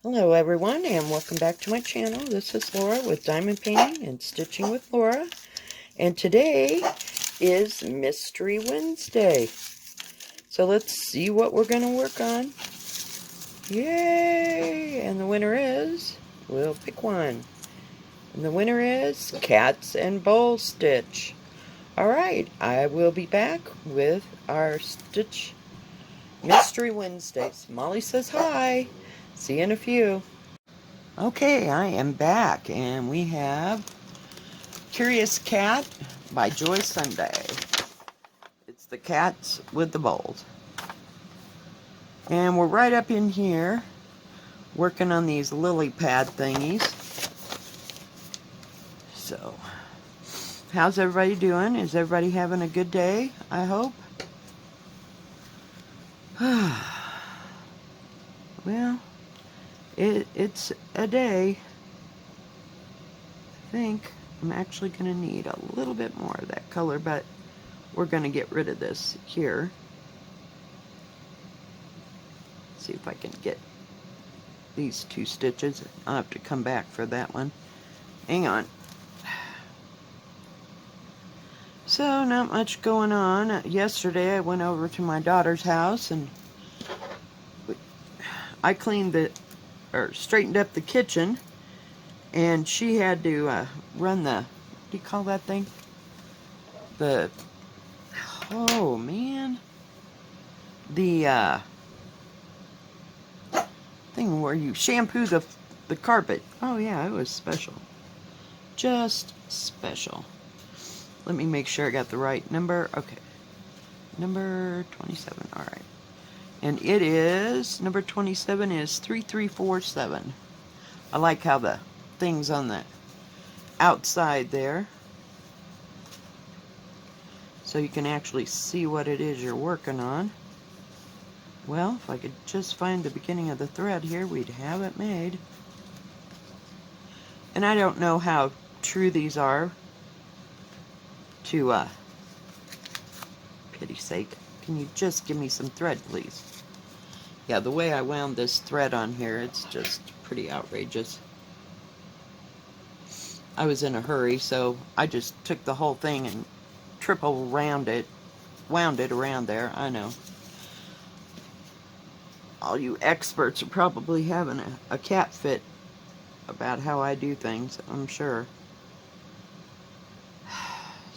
Hello everyone and welcome back to my channel. This is Laura with Diamond Painting and Stitching with Laura. And today is Mystery Wednesday. So let's see what we're going to work on. Yay! And the winner is, we'll pick one. And the winner is Cats and Bowl Stitch. Alright, I will be back with our Stitch Mystery Wednesdays. Molly says hi. See you in a few. Okay, I am back, and we have Curious Cat by Joy Sunday. It's the cats with the bowls. And we're right up in here working on these lily pad thingies. So, how's everybody doing? Is everybody having a good day, I hope? Well, it's a day. I think I'm actually going to need a little bit more of that color, but we're going to get rid of this here. See if I can get these two stitches. I'll have to come back for that one. Hang on. So, not much going on. Yesterday I went over to my daughter's house and I cleaned straightened up the kitchen, and she had to run the, what do you call that thing? Oh man. The thing where you shampoo the carpet. Oh yeah, it was special. Just special. Let me make sure I got the right number. Okay. Number 27. Alright. And it is, number 27 is 3347. I like how the thing's on the outside there, so you can actually see what it is you're working on. Well, if I could just find the beginning of the thread here, we'd have it made. And I don't know how true these are to, pity's sake, can you just give me some thread, please? Yeah, the way I wound this thread on here, it's just pretty outrageous. I was in a hurry, so I just took the whole thing and wound it around there. I know. All you experts are probably having a cat fit about how I do things, I'm sure.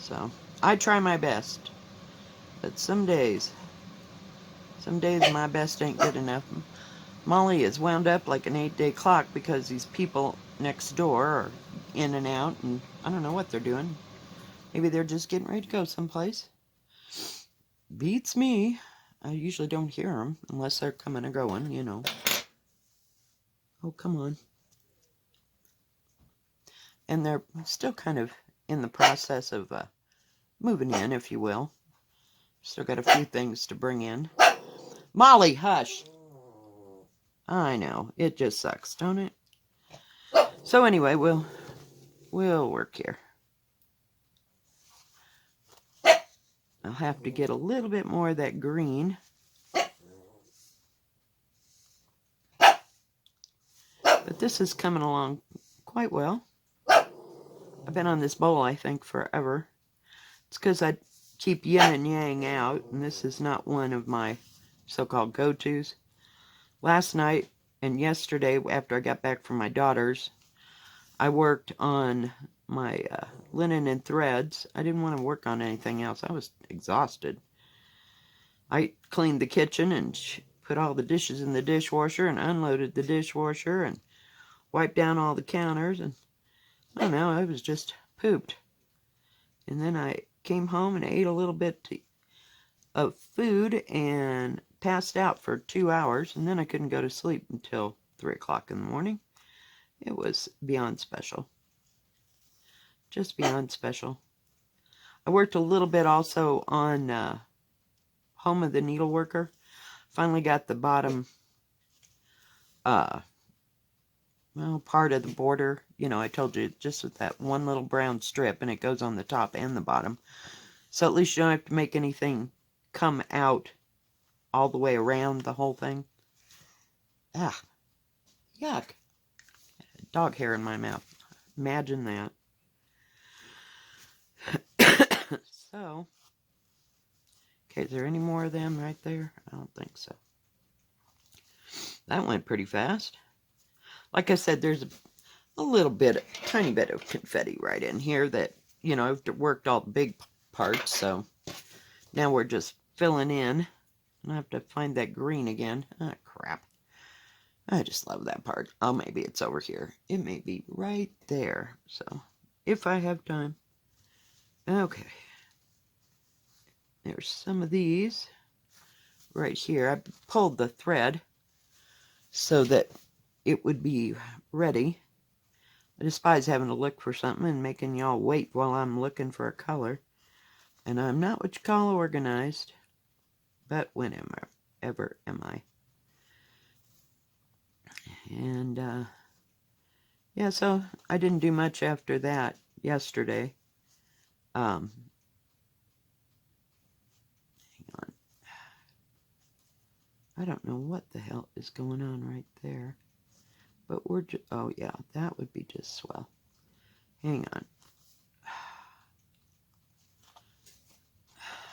So, I try my best. But some days my best ain't good enough. Molly is wound up like an 8-day clock because these people next door are in and out, and I don't know what they're doing. Maybe they're just getting ready to go someplace. Beats me. I usually don't hear them unless they're coming or going, you know. Oh, come on. And they're still kind of in the process of moving in, if you will. Still got a few things to bring in. Molly, hush! I know, it just sucks, don't it? So anyway, we'll work here. I'll have to get a little bit more of that green. But this is coming along quite well. I've been on this bowl, I think, forever. It's because I keep yin and yang out, and this is not one of my so-called go-tos. Last night and yesterday, after I got back from my daughter's, I worked on my linen and threads. I didn't want to work on anything else. I was exhausted. I cleaned the kitchen and put all the dishes in the dishwasher and unloaded the dishwasher and wiped down all the counters, and I don't know, I was just pooped. And then I came home and ate a little bit of food and passed out for 2 hours, and then I couldn't go to sleep until 3 o'clock in the morning. It was beyond special. Just beyond special. I worked a little bit also on Home of the Needleworker. Finally got the bottom part of the border. You know, I told you, just with that one little brown strip, and it goes on the top and the bottom. So at least you don't have to make anything come out all the way around the whole thing. Ah. Yuck. Dog hair in my mouth. Imagine that. So, okay, is there any more of them right there? I don't think so. That went pretty fast. Like I said, there's a little bit, tiny bit of confetti right in here that, you know, I've worked all the big parts, so now we're just filling in. And I have to find that green again. Ah, crap. I just love that part. Oh, maybe it's over here. It may be right there. So, if I have time. Okay. There's some of these right here. I pulled the thread so that it would be ready. I despise having to look for something and making y'all wait while I'm looking for a color. And I'm not what you call organized. But when ever am I? And, yeah, so I didn't do much after that yesterday. Hang on. I don't know what the hell is going on right there. But we're just, oh yeah, that would be just swell. Hang on.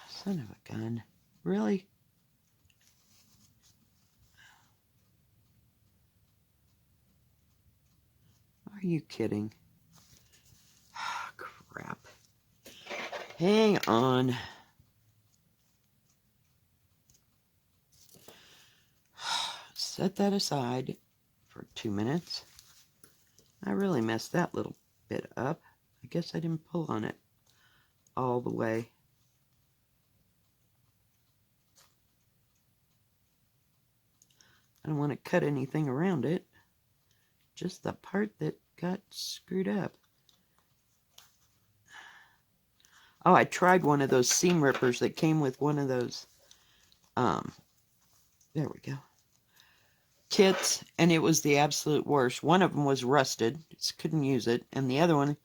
Son of a gun. Really? Are you kidding? Crap. Hang on. Set that aside for 2 minutes. I really messed that little bit up. I guess I didn't pull on it all the way. I don't want to cut anything around it. Just the part that got screwed up. Oh, I tried one of those seam rippers that came with one of those, there we go, kits, and it was the absolute worst. One of them was rusted, just couldn't use it, and the other one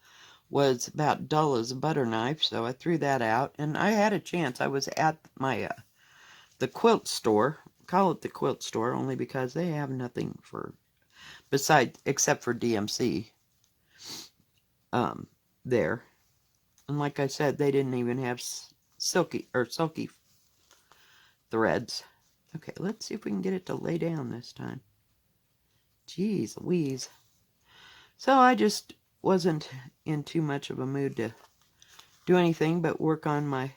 was about dull as a butter knife, so I threw that out, and I had a chance. I was at my, the quilt store, call it the quilt store, only because they have nothing for, except for DMC, there. And like I said, they didn't even have silky threads. Okay, let's see if we can get it to lay down this time. Jeez Louise. So I just wasn't in too much of a mood to do anything but work on my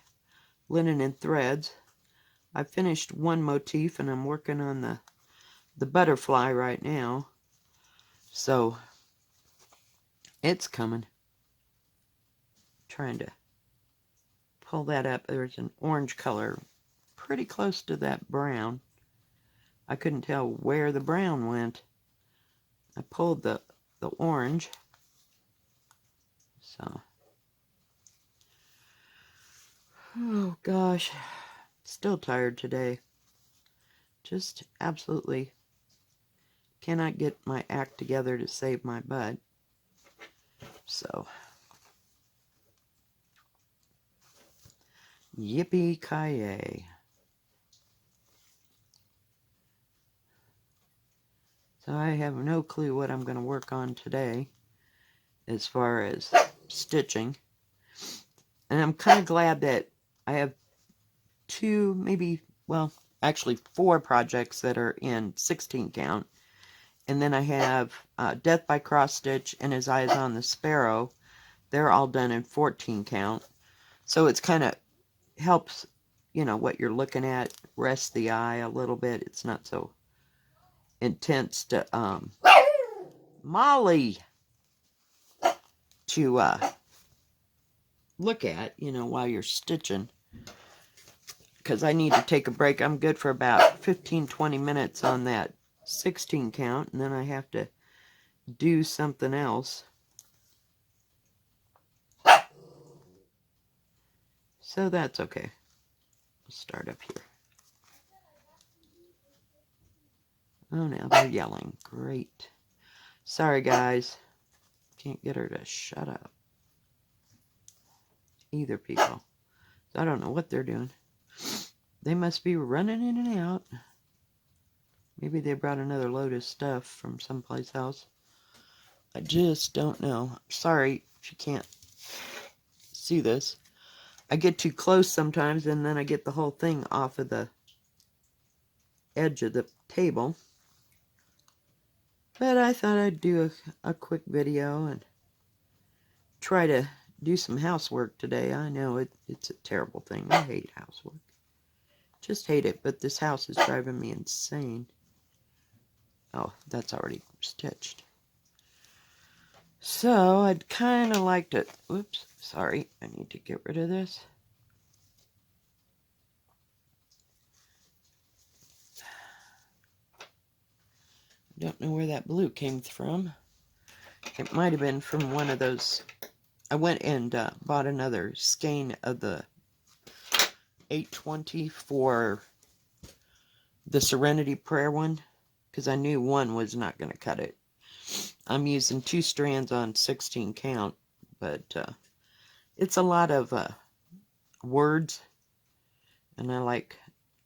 linen and threads. I finished one motif and I'm working on the butterfly right now. So it's coming. Trying to pull that up. There's an orange color pretty close to that brown. I couldn't tell where the brown went. I pulled the orange. So, oh gosh, still tired today. Just absolutely cannot get my act together to save my butt. So, yippee-ki-yay. So I have no clue what I'm going to work on today as far as stitching. And I'm kind of glad that I have two, maybe, well, actually 4 projects that are in 16 count. And then I have Death by Cross Stitch and His Eyes on the Sparrow. They're all done in 14 count. So it's kind of helps, you know, what you're looking at, rest the eye a little bit. It's not so intense to, Molly, to look at, you know, while you're stitching. Because I need to take a break. I'm good for about 15-20 minutes on that 16 count, and then I have to do something else. So that's okay. We'll start up here. Oh, now they're yelling. Great. Sorry, guys. Can't get her to shut up. Either people. So I don't know what they're doing. They must be running in and out. Maybe they brought another load of stuff from someplace else. I just don't know. Sorry if you can't see this. I get too close sometimes and then I get the whole thing off of the edge of the table. But I thought I'd do a quick video and try to do some housework today. I know it's a terrible thing. I hate housework. Just hate it, but this house is driving me insane. Oh, that's already stitched. So I'd kind of like to, whoops, sorry, I need to get rid of this. I don't know where that blue came from. It might have been from one of those. I went and bought another skein of the 820 for the Serenity Prayer one, because I knew one was not going to cut it. I'm using 2 strands on 16 count, but it's a lot of words, and I like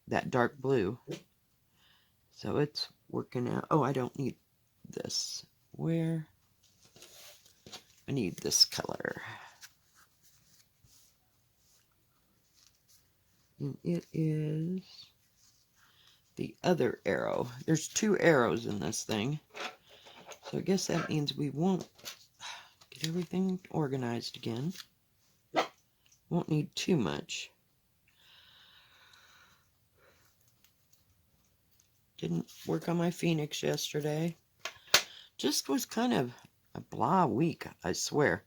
that dark blue. So it's working out. Oh, I don't need this. Where? I need this color. And it is the other arrow. There's 2 arrows in this thing. So I guess that means we won't get everything organized again. Won't need too much. Didn't work on my Phoenix yesterday. Just was kind of a blah week, I swear.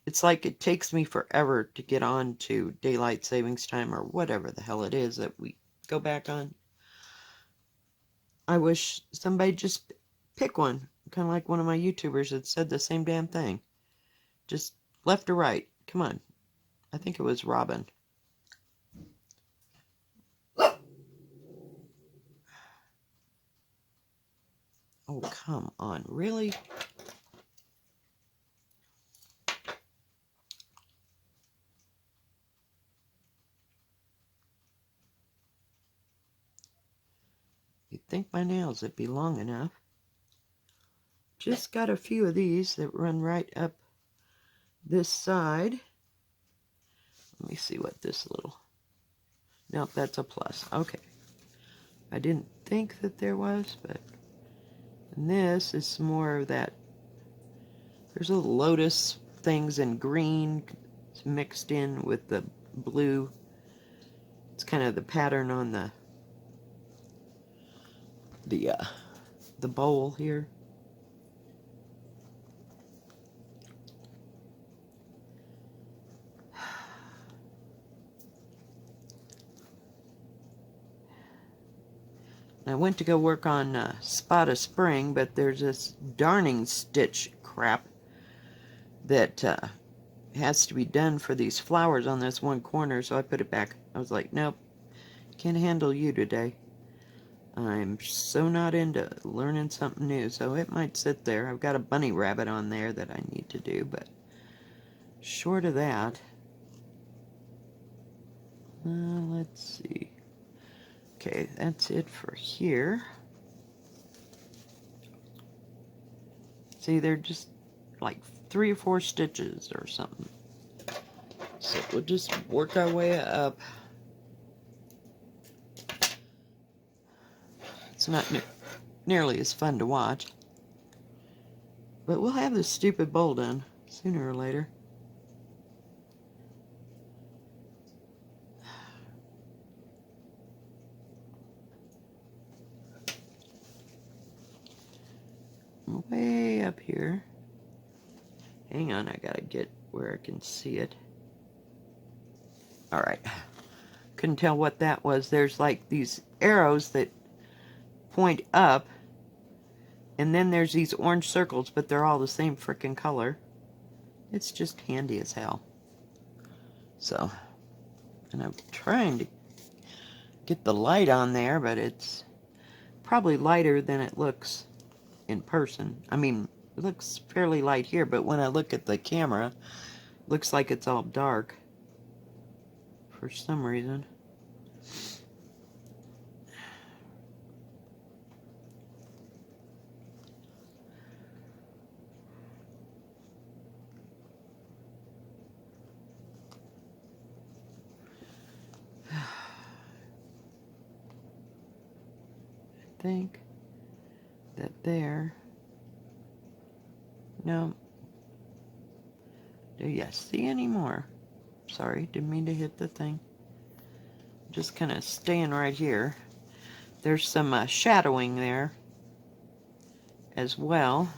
It's like it takes me forever to get on to daylight savings time or whatever the hell it is that we go back on. I wish somebody just pick one. Kind of like one of my YouTubers that said the same damn thing. Just left or right. Come on. I think it was Robin. Oh, come on. Really? You'd think my nails would be long enough. Just got a few of these that run right up this side. Let me see what this little... Nope, that's a plus. Okay. I didn't think that there was, but... And this is some more of that... There's little lotus things in green mixed in with the blue. It's kind of the pattern on the bowl here. I went to go work on Spot of Spring, but there's this darning stitch crap that has to be done for these flowers on this one corner, so I put it back. I was like, nope, can't handle you today. I'm so not into learning something new, so it might sit there. I've got a bunny rabbit on there that I need to do, but short of that, let's see. Okay, that's it for here. See, they're just like 3 or 4 stitches or something. So we'll just work our way up. It's not nearly as fun to watch. But we'll have this stupid bowl done sooner or later. Way up here. Hang on, I gotta get where I can see it. Alright. Couldn't tell what that was. There's like these arrows that point up, and then there's these orange circles, but they're all the same frickin' color. It's just handy as hell. So, and I'm trying to get the light on there, but it's probably lighter than it looks in person. I mean, it looks fairly light here, but when I look at the camera, it looks like it's all dark for some reason. think that there. No. Do you see any more? Sorry, didn't mean to hit the thing. Just kind of staying right here. There's some shadowing there as well.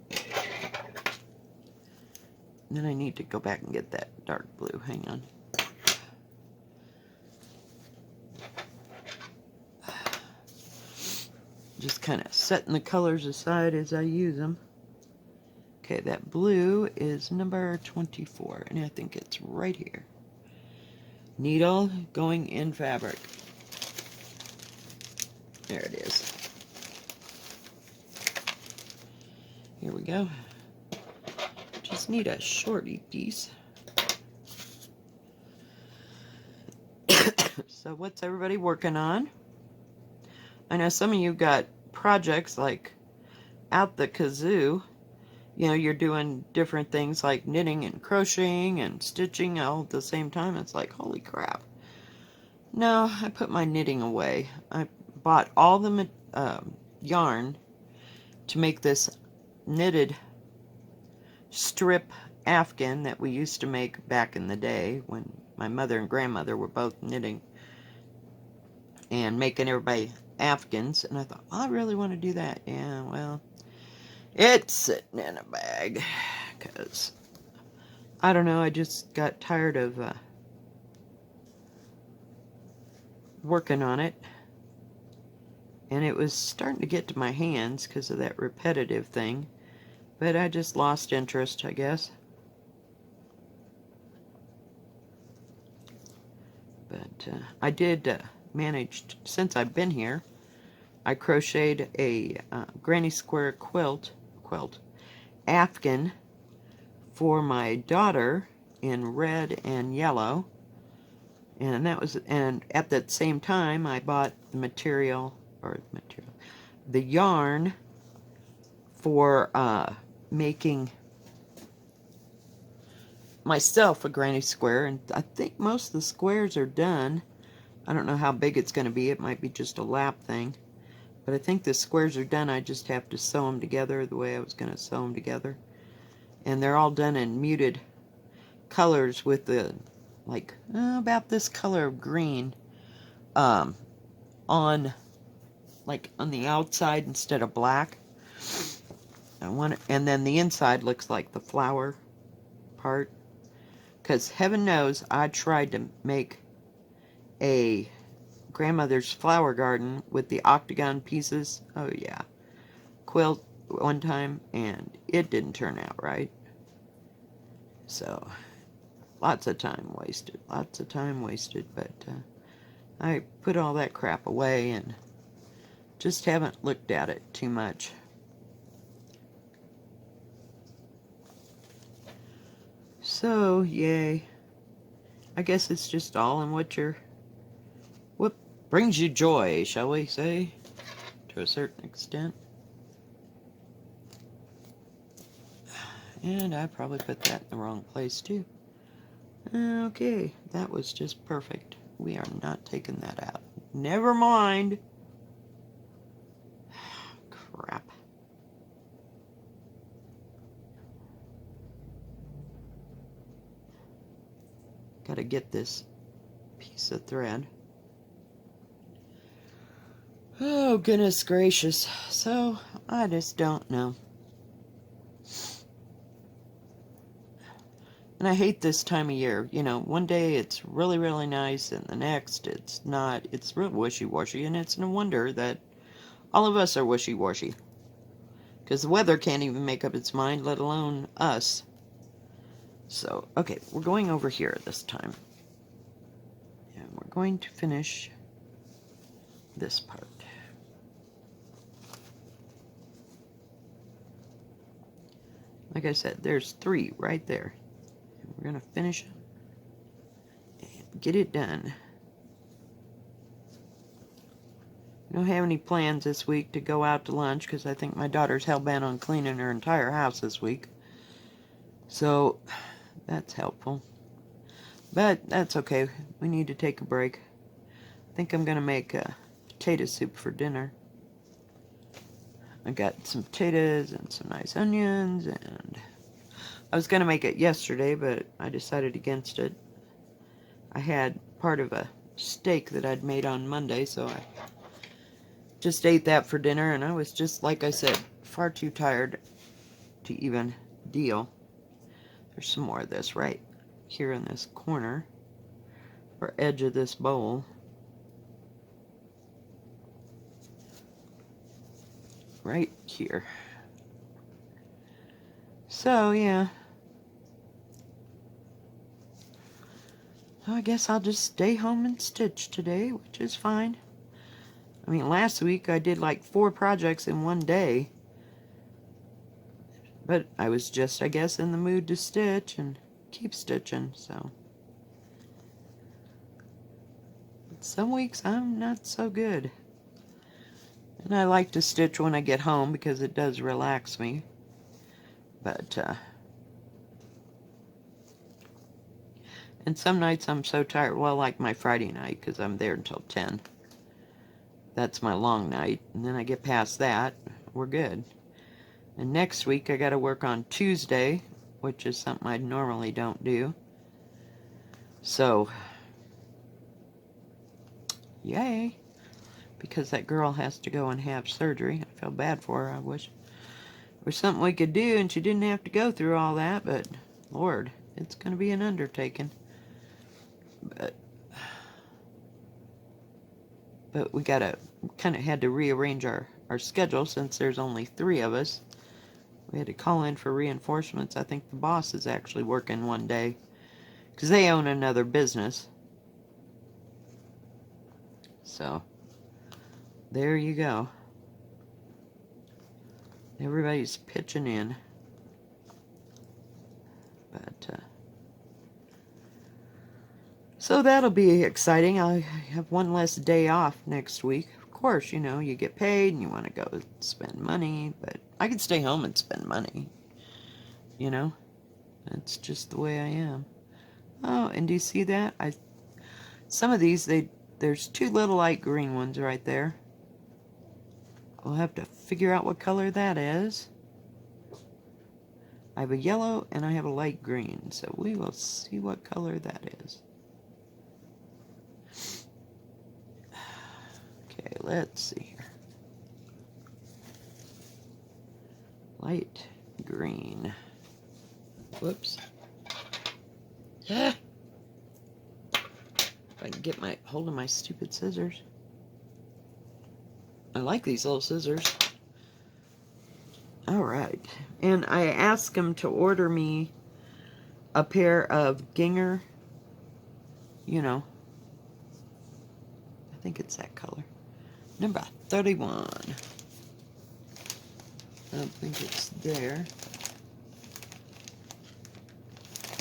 And then I need to go back and get that dark blue. Hang on. Just kind of setting the colors aside as I use them. Okay, that blue is number 24, and I think it's right here. Needle going in fabric. There it is. Here we go. Just need a shorty piece. So what's everybody working on? I know some of you got projects like out the kazoo. You know, you're doing different things like knitting and crocheting and stitching all at the same time. It's like, holy crap. No, I put my knitting away. I bought all the yarn to make this knitted strip afghan that we used to make back in the day when my mother and grandmother were both knitting and making everybody afghans. And I thought, well, I really want to do that. Yeah, well, it's sitting in a bag because I don't know, I just got tired of working on it, and it was starting to get to my hands because of that repetitive thing, but I just lost interest, I guess. But I did manage, since I've been here, I crocheted a granny square quilt afghan for my daughter in red and yellow, and that was, and at that same time I bought the yarn for making myself a granny square, and I think most of the squares are done. I don't know how big it's going to be. It might be just a lap thing, but I think the squares are done. I just have to sew them together the way I was going to sew them together, and they're all done in muted colors with the like about this color of green on the outside instead of black. And then the inside looks like the flower part, because heaven knows I tried to make a grandmother's flower garden with the octagon pieces, oh yeah, quilt one time, and it didn't turn out right. So lots of time wasted, but I put all that crap away and just haven't looked at it too much. So, yay. I guess it's just all in what brings you joy, shall we say, to a certain extent. And I probably put that in the wrong place too. Okay, that was just perfect. We are not taking that out. Never mind. Crap. Gotta get this piece of thread. Oh, goodness gracious. So, I just don't know. And I hate this time of year. You know, one day it's really, really nice, and the next it's not. It's real wishy-washy, and it's no wonder that all of us are wishy-washy. Because the weather can't even make up its mind, let alone us. So, okay, we're going over here this time. And we're going to finish this part. Like I said, there's 3 right there. And we're going to finish and get it done. I don't have any plans this week to go out to lunch because I think my daughter's hell-bent on cleaning her entire house this week. So, that's helpful. But that's okay. We need to take a break. I think I'm going to make potato soup for dinner. I got some potatoes and some nice onions, and I was going to make it yesterday, but I decided against it. I had part of a steak that I'd made on Monday, so I just ate that for dinner, and I was just, like I said, far too tired to even deal. There's some more of this right here in this corner, or edge of this bowl. Right here. So, yeah. I guess I'll just stay home and stitch today, which is fine. I mean, last week I did like 4 projects in one day. But I was just, I guess, in the mood to stitch and keep stitching, so. But some weeks I'm not so good. And I like to stitch when I get home because it does relax me. But, and some nights I'm so tired, well, like my Friday night, because I'm there until 10. That's my long night, and then I get past that, we're good. And next week I got to work on Tuesday, which is something I normally don't do. So, yay. Because that girl has to go and have surgery. I feel bad for her. I wish there was something we could do and she didn't have to go through all that, but Lord, it's going to be an undertaking. But we kind of had to rearrange our schedule since there's only 3 of us. We had to call in for reinforcements. I think the boss is actually working one day because they own another business. So, there you go. Everybody's pitching in. But, so that'll be exciting. I have one less day off next week. Of course, you know, you get paid and you want to go spend money, but I can stay home and spend money. You know? That's just the way I am. Oh, and do you see that? Some of these, there's 2 little light green ones right there. We'll have to figure out what color that is. I have a yellow and I have a light green, so we will see what color that is. Okay, let's see here. Light green. Whoops. Ah! If I can get my hold of my stupid scissors. I like these little scissors. Alright. And I asked him to order me a pair of Ginger. You know. I think it's that color. Number 31. I don't think it's there.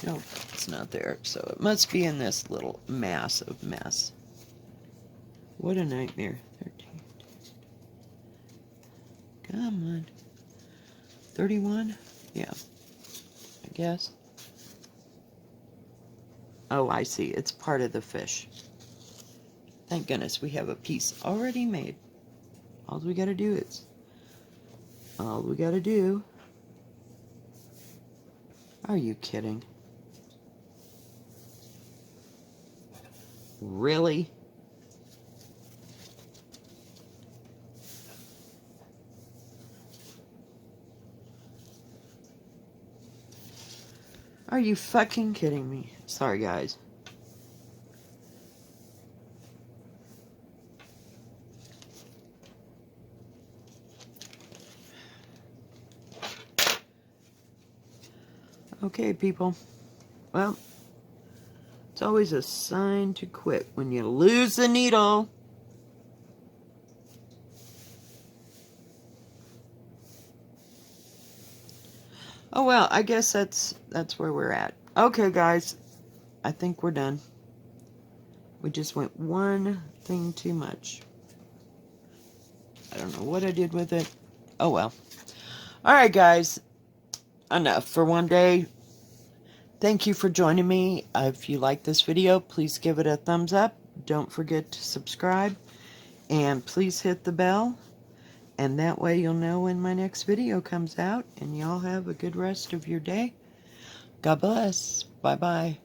Nope, it's not there. So it must be in this little mass of mess. What a nightmare. 13. Come on. 31? Yeah. I guess. Oh, I see. It's part of the fish. Thank goodness we have a piece already made. All we gotta do is... All we gotta do... Are you kidding? Really? Are you fucking kidding me? Sorry, guys. Okay, people. Well, it's always a sign to quit when you lose the needle. Oh well, I guess that's where we're at. Okay, guys. I think we're done. We just went one thing too much. I don't know what I did with it. Oh well. Alright, guys. Enough for one day. Thank you for joining me. If you like this video, please give it a thumbs up. Don't forget to subscribe. And please hit the bell, and that way you'll know when my next video comes out, and y'all have a good rest of your day. God bless. Bye-bye.